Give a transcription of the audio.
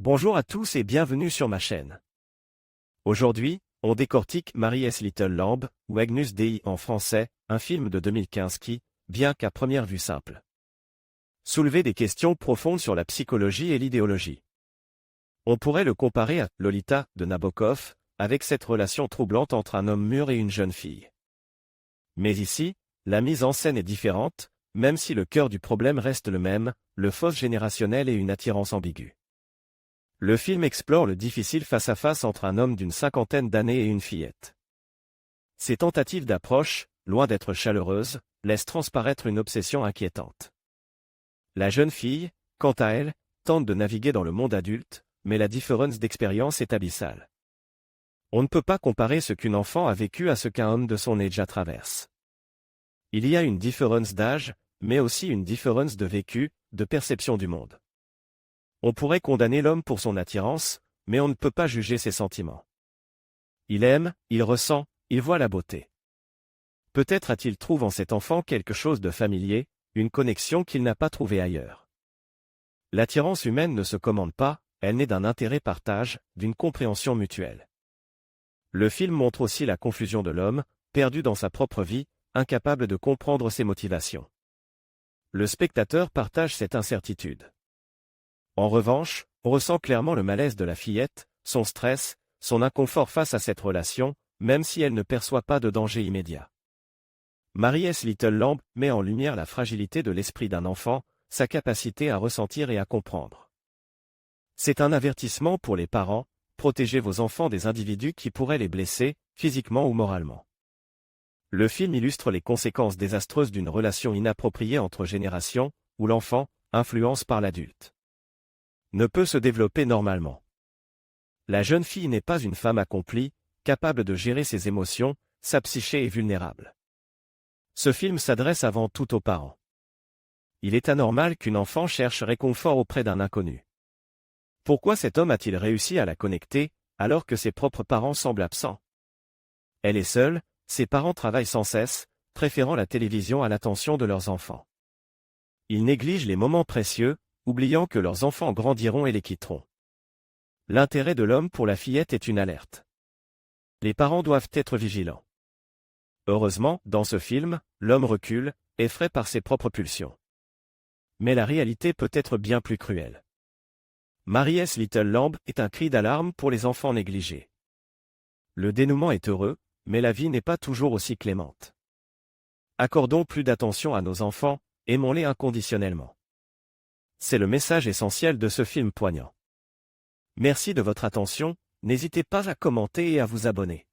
Bonjour à tous et bienvenue sur ma chaîne. Aujourd'hui, on décortique Mary's Little Lamb, ou Agnus Dei en français, un film de 2015 qui, bien qu'à première vue simple, soulevait des questions profondes sur la psychologie et l'idéologie. On pourrait le comparer à Lolita de Nabokov, avec cette relation troublante entre un homme mûr et une jeune fille. Mais ici, la mise en scène est différente, même si le cœur du problème reste le même, le fossé générationnel et une attirance ambiguë. Le film explore le difficile face-à-face entre un homme d'une cinquantaine d'années et une fillette. Ces tentatives d'approche, loin d'être chaleureuses, laissent transparaître une obsession inquiétante. La jeune fille, quant à elle, tente de naviguer dans le monde adulte, mais la différence d'expérience est abyssale. On ne peut pas comparer ce qu'une enfant a vécu à ce qu'un homme de son âge traverse. Il y a une différence d'âge, mais aussi une différence de vécu, de perception du monde. On pourrait condamner l'homme pour son attirance, mais on ne peut pas juger ses sentiments. Il aime, il ressent, il voit la beauté. Peut-être a-t-il trouvé en cet enfant quelque chose de familier, une connexion qu'il n'a pas trouvée ailleurs. L'attirance humaine ne se commande pas, elle naît d'un intérêt partage, d'une compréhension mutuelle. Le film montre aussi la confusion de l'homme, perdu dans sa propre vie, incapable de comprendre ses motivations. Le spectateur partage cette incertitude. En revanche, on ressent clairement le malaise de la fillette, son stress, son inconfort face à cette relation, même si elle ne perçoit pas de danger immédiat. Mary's Little Lamb met en lumière la fragilité de l'esprit d'un enfant, sa capacité à ressentir et à comprendre. C'est un avertissement pour les parents, protégez vos enfants des individus qui pourraient les blesser, physiquement ou moralement. Le film illustre les conséquences désastreuses d'une relation inappropriée entre générations, où l'enfant, influencé par l'adulte, ne peut se développer normalement. La jeune fille n'est pas une femme accomplie, capable de gérer ses émotions, sa psyché est vulnérable. Ce film s'adresse avant tout aux parents. Il est anormal qu'une enfant cherche réconfort auprès d'un inconnu. Pourquoi cet homme a-t-il réussi à la connecter, alors que ses propres parents semblent absents? Elle est seule, ses parents travaillent sans cesse, préférant la télévision à l'attention de leurs enfants. Ils négligent les moments précieux, oubliant que leurs enfants grandiront et les quitteront. L'intérêt de l'homme pour la fillette est une alerte. Les parents doivent être vigilants. Heureusement, dans ce film, l'homme recule, effrayé par ses propres pulsions. Mais la réalité peut être bien plus cruelle. Mary's Little Lamb est un cri d'alarme pour les enfants négligés. Le dénouement est heureux, mais la vie n'est pas toujours aussi clémente. Accordons plus d'attention à nos enfants, aimons-les inconditionnellement. C'est le message essentiel de ce film poignant. Merci de votre attention, n'hésitez pas à commenter et à vous abonner.